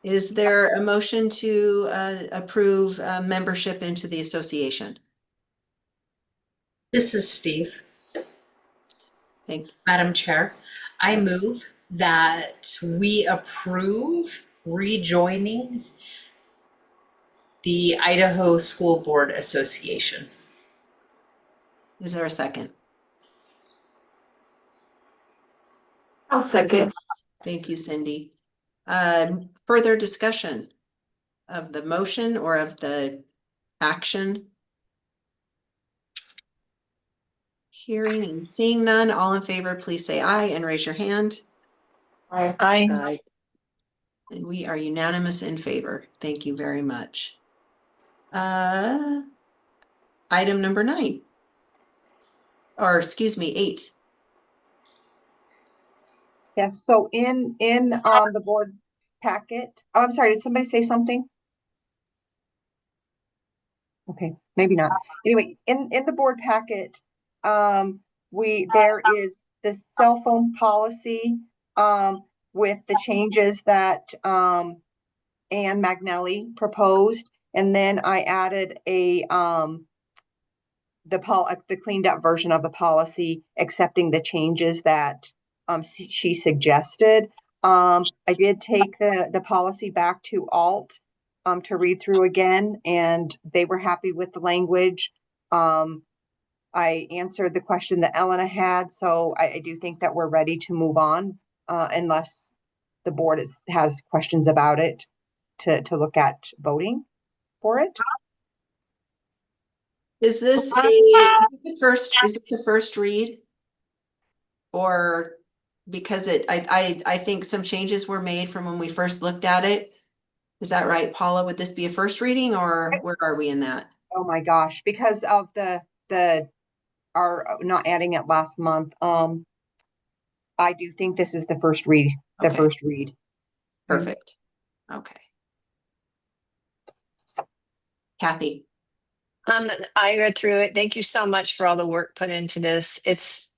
S1: Is there a motion to approve membership into the association?
S9: This is Steve.
S1: Thank you.
S9: Madam Chair, I move that we approve rejoining the Idaho School Board Association.
S1: Is there a second?
S5: I'll second.
S1: Thank you, Cindy. Further discussion of the motion or of the action? Hearing and seeing none, all in favor, please say aye and raise your hand.
S6: Aye.
S3: Aye.
S1: And we are unanimous in favor. Thank you very much. Item number 9, or excuse me, 8.
S8: Yes, so in the board packet, oh, I'm sorry, did somebody say something? Okay, maybe not. Anyway, in the board packet, there is the cell phone policy with the changes that Ann Magnelli proposed, and then I added the cleaned up version of the policy, accepting the changes that she suggested. I did take the policy back to Alt to read through again, and they were happy with the language. I answered the question that Elena had, so I do think that we're ready to move on, unless the board has questions about it to look at voting for it.
S1: Is this a first read? Or because I think some changes were made from when we first looked at it. Is that right, Paula? Would this be a first reading or where are we in that?
S8: Oh my gosh, because of our not adding it last month, I do think this is the first read,
S1: Okay.
S8: first read.
S1: Perfect. Okay. Kathy?
S6: I read through it. Thank you so much for all the work put into this. It's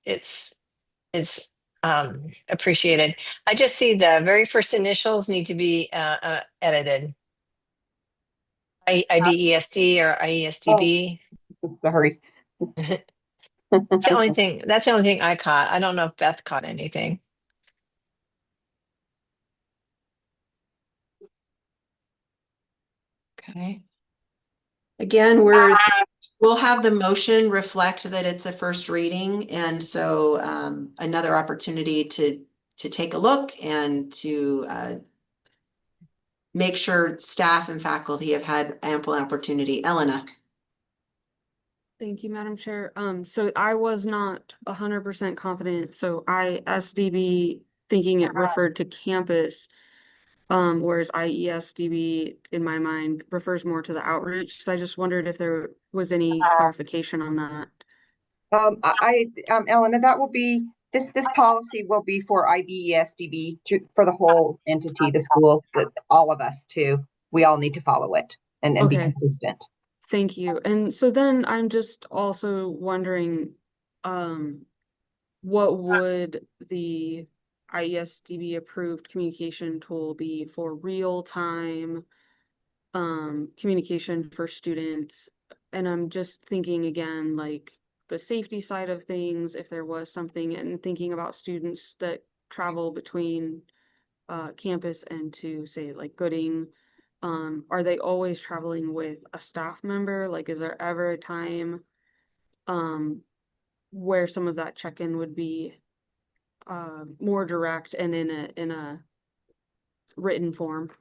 S6: appreciated. I just see the very first initials need to be edited. IBESD or IESDB.
S8: Sorry.
S6: That's the only thing. That's the only thing I caught. I don't know if Beth caught anything.
S1: Okay. Again, we'll have the motion reflect that it's a first reading, and so another opportunity to take a look and to make sure staff and faculty have had ample opportunity. Elena?
S10: Thank you, Madam Chair. So I was not 100% confident. So ISDB thinking it referred to campus, whereas IESDB in my mind refers more to the outreach. So I just wondered if there was any clarification on that.
S8: Elena, that will be this policy will be for IBESDB for the whole entity, the school, all of us too. We all need to follow it and be consistent.
S10: Thank you. And so then I'm just also wondering, what would the IESDB approved communication tool be for real-time communication for students? And I'm just thinking again, like the safety side of things, if there was something, and thinking about students that travel between campus and to say like Gooding. Are they always traveling with a staff member? Like, is there ever a time where some of that check-in would be more direct and in a written form.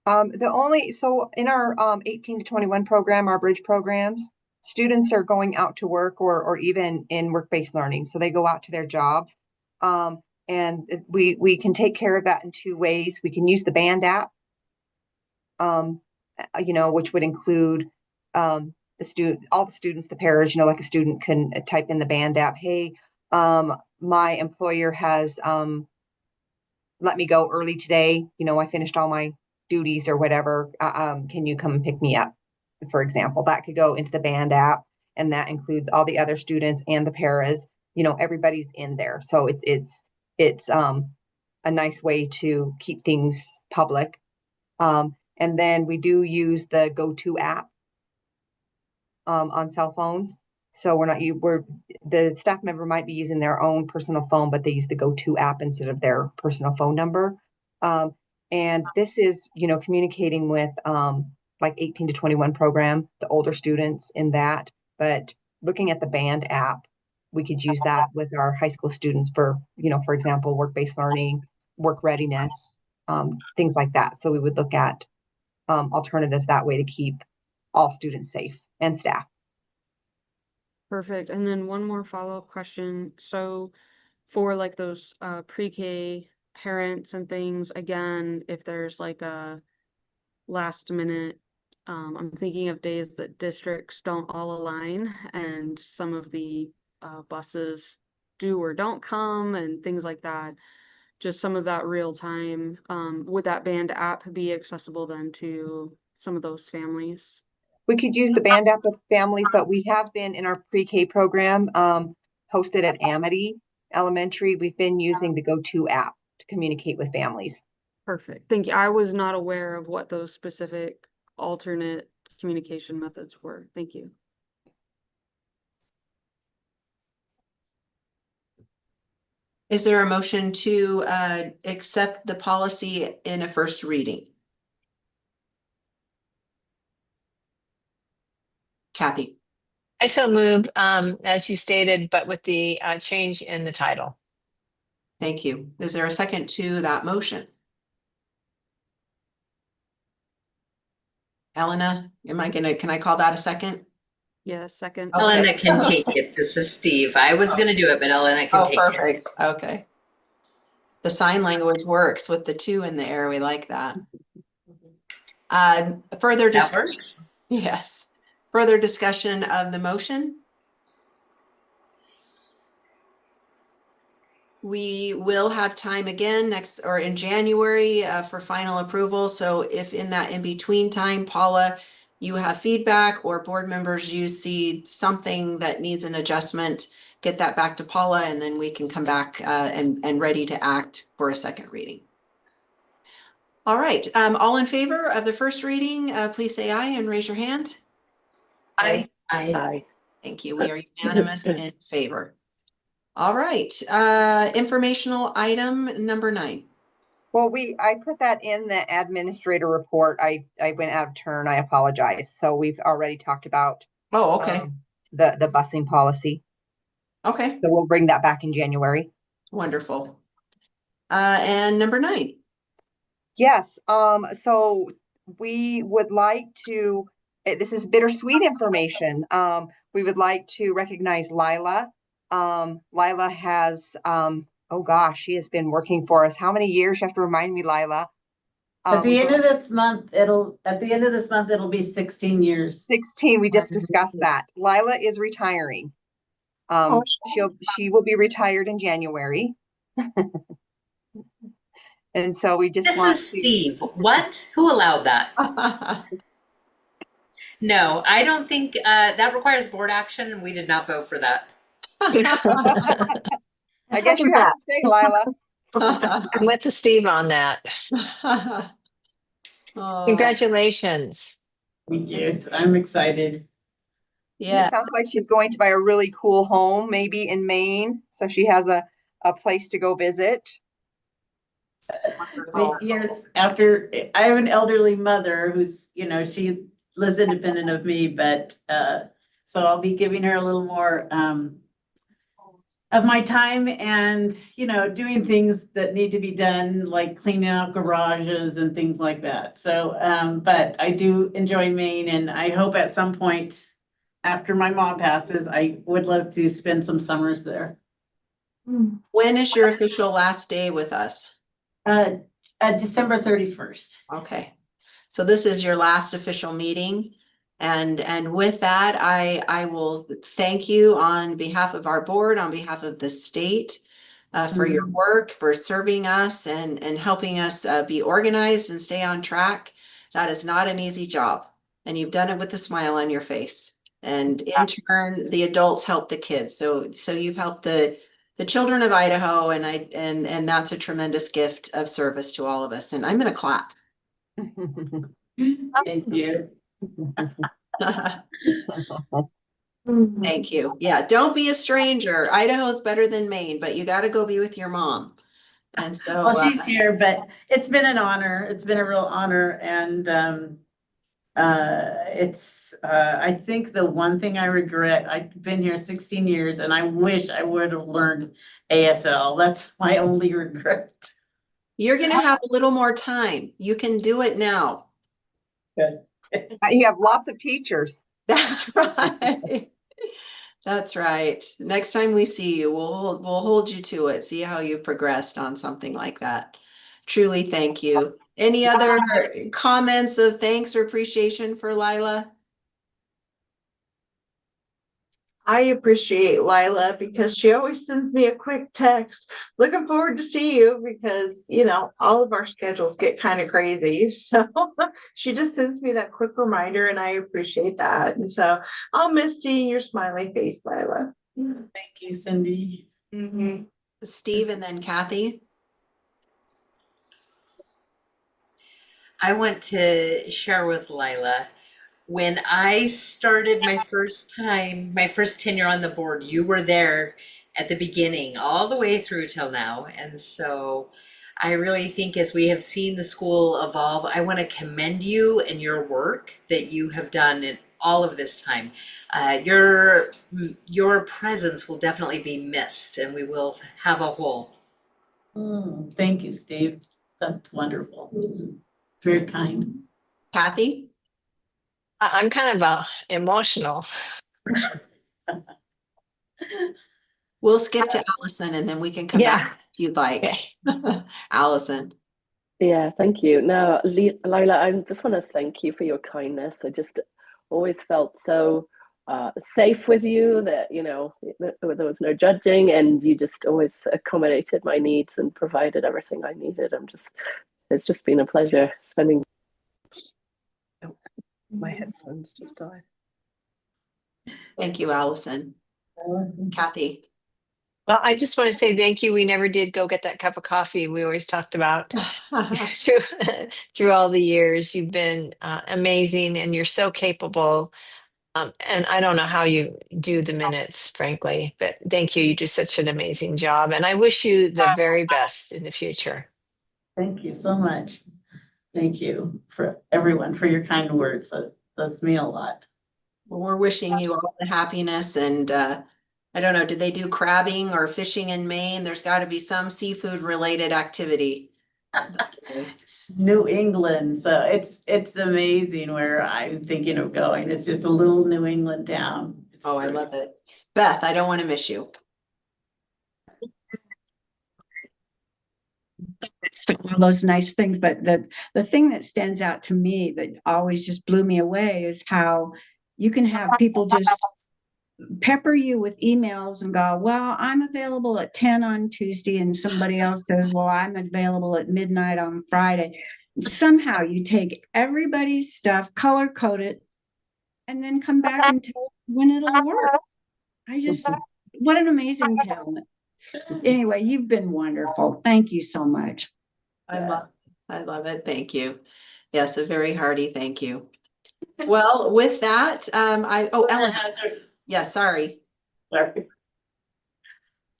S8: So in our 18 to 21 program, our bridge programs, students are going out to work or even in work-based learning. So they go out to their jobs. And we can take care of that in two ways. We can use the band app, which would include all the students, the paras, like a student can type in the band app, hey, my employer has let me go early today. I finished all my duties or whatever. Can you come and pick me up? For example, that could go into the band app, and that includes all the other students and the paras. Everybody's in there, so it's a nice way to keep things public. And then we do use the GoTo app on cell phones. So the staff member might be using their own personal phone, but they use the GoTo app instead of their personal phone number. And this is, communicating with like 18 to 21 program, the older students in that. But looking at the band app, we could use that with our high school students for example, work-based learning, work readiness, things like that. So we would look at alternatives that way to keep all students safe and staff.
S10: Perfect. And then one more follow-up question. So for like those pre-K parents and things, again, if there's like a last minute, I'm thinking of days that districts don't all align and some of the buses do or don't come and things like that. Just some of that real time. Would that band app be accessible then to some of those families?
S8: We could use the band app with families, but we have been in our pre-K program hosted at Amity Elementary. We've been using the GoTo app to communicate with families.
S10: Perfect. Thank you. I was not aware of what those specific alternate communication methods were. Thank you.
S1: Is there a motion to accept the policy in a first reading? Kathy?
S6: I so move, as you stated, but with the change in the title.
S1: Thank you. Is there a second to that motion? Elena, can I call that a second?
S10: Yeah, second.
S1: Okay.
S9: Elena can take it. This is Steve. I was gonna do it, but Elena can
S1: Oh,
S9: take it.
S1: perfect. Okay. The sign language works with the two in the air. We like that. Further
S9: That
S1: discussion.
S9: works.
S1: Yes. Further discussion of the motion. We will have time again next or in January for final approval. So if in that in-between time, Paula, you have feedback or board members, you see something that needs an adjustment, get that back to Paula and then we can come back and ready to act for a second reading. All right. All in favor of the first reading, please say aye and raise your hand.
S6: Aye.
S3: Aye.
S1: Thank you. We are unanimous in favor. All right, informational item number 9.
S8: Well, I put that in the administrator report. I went out of turn. I apologize. So we've already talked about
S1: Oh, okay.
S8: The busing policy.
S1: Okay,
S8: So we'll bring that back in January.
S1: wonderful. And number 9.
S8: Yes, so we would like to, this is bittersweet information. We would like to recognize Lila. Lila has, oh gosh, she has been working for us. How many years? You have to remind me, Lila.
S2: At the end of this month, it'll be 16 years.
S8: 16, we just discussed that. Lila is retiring. She will be retired in January. And so we just
S9: This
S8: want
S9: is
S8: to.
S9: Steve. What? Who allowed that? No, I don't think that requires board action, and we did not vote for that.
S8: I guess you have to stay, Lila.
S6: I'm with the Steve on that.
S1: Oh,
S6: Congratulations.
S2: Thank you. I'm excited.
S1: yeah.
S8: It sounds like she's going to buy a really cool home, maybe in Maine. So she has a place to go visit.
S1: Wonderful.
S2: Yes, after I have an elderly mother who's, she lives independent of me, but So I'll be giving her a little more, of my time and, doing things that need to be done, like cleaning out garages and things like that. So, but I do enjoy Maine, and I hope at some point after my mom passes, I would love to spend some summers there.
S1: When is your official last day with us?
S2: December 31st.
S1: Okay, so this is your last official meeting. And with that, I will thank you on behalf of our board, on behalf of the state, for your work, for serving us and helping us be organized and stay on track. That is not an easy job, and you've done it with a smile on your face. And in turn, the adults help the kids. So you've helped the children of Idaho, and that's a tremendous gift of service to all of us. And I'm going to clap.
S2: Thank you.
S1: Thank you. Yeah, don't be a stranger. Idaho's better than Maine, but you got to go be with your mom. And so,
S2: Well, she's here, but it's been an honor. It's been a real honor. And I think the one thing I regret, I've been here 16 years and I wish I would have learned ASL. That's my only regret.
S1: you're going to have a little more time. You can do it now.
S2: Good.
S8: You have lots of teachers.
S1: That's right. That's right. Next time we see you, we'll hold you to it. See how you've progressed on something like that. Truly, thank you. Any other comments of thanks or appreciation for Lila?
S11: I appreciate Lila because she always sends me a quick text. Looking forward to see you because, all of our schedules get kind of crazy. So she just sends me that quick reminder and I appreciate that. And so I'll miss seeing your smiley face, Lila.
S2: Thank you, Cindy.
S11: Mm-hmm.
S1: Steve and then Kathy.
S9: I want to share with Lila, when I started my first tenure on the board, you were there at the beginning, all the way through till now. And so I really think as we have seen the school evolve, I want to commend you and your work that you have done in all of this time. Your presence will definitely be missed, and we will have a hole.
S2: Thank you, Steve. That's wonderful. Very kind.
S1: Kathy?
S6: I'm kind of emotional.
S1: We'll skip to Allison and then we can come back if you'd like.
S6: Okay.
S1: Allison.
S3: Yeah, thank you. No, Lila, I just want to thank you for your kindness. I just always felt so safe with you that, there was no judging and you just always accommodated my needs and provided everything I needed. It's just been a pleasure spending. Oh, my headphones just died.
S1: Thank you, Allison. Kathy.
S6: Well, I just want to say thank you. We never did go get that cup of coffee we always talked about through all the years. You've been amazing and you're so capable. And I don't know how you do the minutes, frankly, but thank you. You do such an amazing job. And I wish you the very best in the future.
S2: Thank you so much. Thank you for everyone for your kind words. That does mean a lot.
S1: Well, we're wishing you all the happiness and I don't know, do they do crabbing or fishing in Maine? There's got to be some seafood related activity.
S2: It's New England, so it's amazing where I'm thinking of going. It's just a little New England town.
S1: Oh, I love it. Beth, I don't want to miss you.
S5: It's all those nice things, but the thing that stands out to me that always just blew me away is how you can have people just pepper you with emails and go, well, I'm available at 10 on Tuesday, and somebody else says, well, I'm available at midnight on Friday. Somehow you take everybody's stuff, color code it, and then come back and tell when it'll work. What an amazing talent. Anyway, you've been wonderful. Thank you so much.
S1: I love it. Thank you. Yes, a very hearty thank you. Well, with that, Ellen. Yeah, sorry.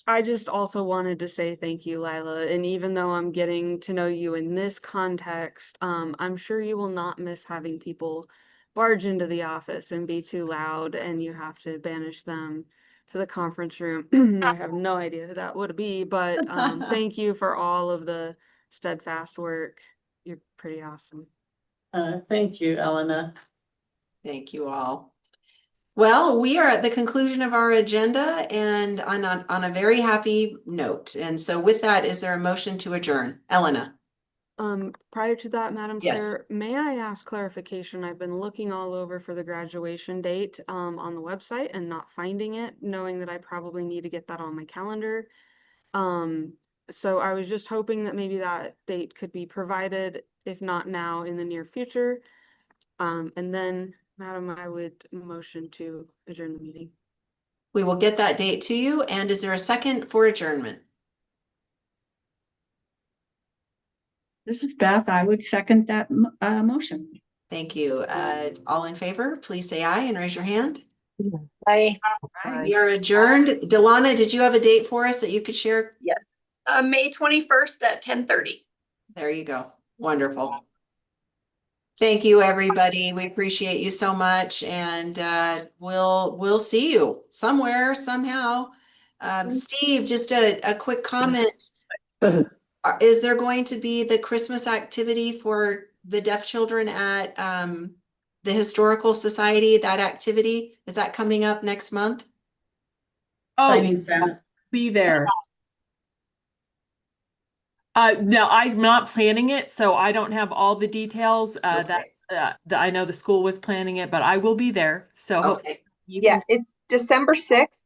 S10: I just also wanted to say thank you, Lila. And even though I'm getting to know you in this context, I'm sure you will not miss having people barge into the office and be too loud and you have to banish them to the conference room. I have no idea who that would be, but thank you for all of the steadfast work. You're pretty awesome.
S2: Thank you, Elena.
S1: Thank you all. Well, we are at the conclusion of our agenda and on a very happy note. And so with that, is there a motion to adjourn? Elena?
S10: Prior to that, Madam
S1: Yes.
S10: Chair, may I ask clarification? I've been looking all over for the graduation date on the website and not finding it, knowing that I probably need to get that on my calendar. So I was just hoping that maybe that date could be provided, if not now, in the near future. And then, Madam, I would motion to adjourn the meeting.
S1: We will get that date to you. And is there a second for adjournment?
S5: This is Beth. I would second that motion.
S1: Thank you. All in favor, please say aye and raise your hand.
S6: Bye.
S1: We are adjourned. Delana, did you have a date for us that you could share?
S7: Yes. May 21st at 10:30.
S1: There you go. Wonderful. Thank you, everybody. We appreciate you so much, and we'll see you somewhere, somehow. Steve, just a quick comment. Is there going to be the Christmas activity for the deaf children at the Historical Society? That activity, is that coming up next month?
S2: I
S4: Oh,
S2: need Santa.
S4: be there. No, I'm not planning it, so I don't have all the details.
S1: Okay.
S4: I know the school was planning it, but I will be there. So hopefully
S1: Okay,
S4: you
S8: Yeah,
S4: can.
S8: it's December 6th.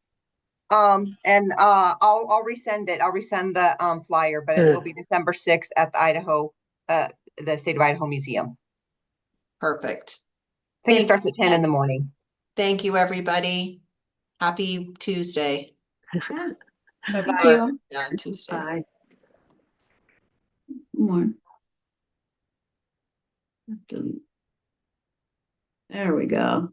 S8: And I'll resend it. I'll resend the flyer, but it will be December 6th at the State of Idaho Museum.
S1: perfect.
S8: I think it
S1: Thank
S8: starts
S1: you
S8: at 10 in
S1: again.
S8: the morning.
S1: Thank you, everybody. Happy Tuesday.
S5: Yeah.
S6: Bye-bye.
S5: Thank you.
S1: Yeah, Tuesday.
S3: Bye.
S5: One. There we go.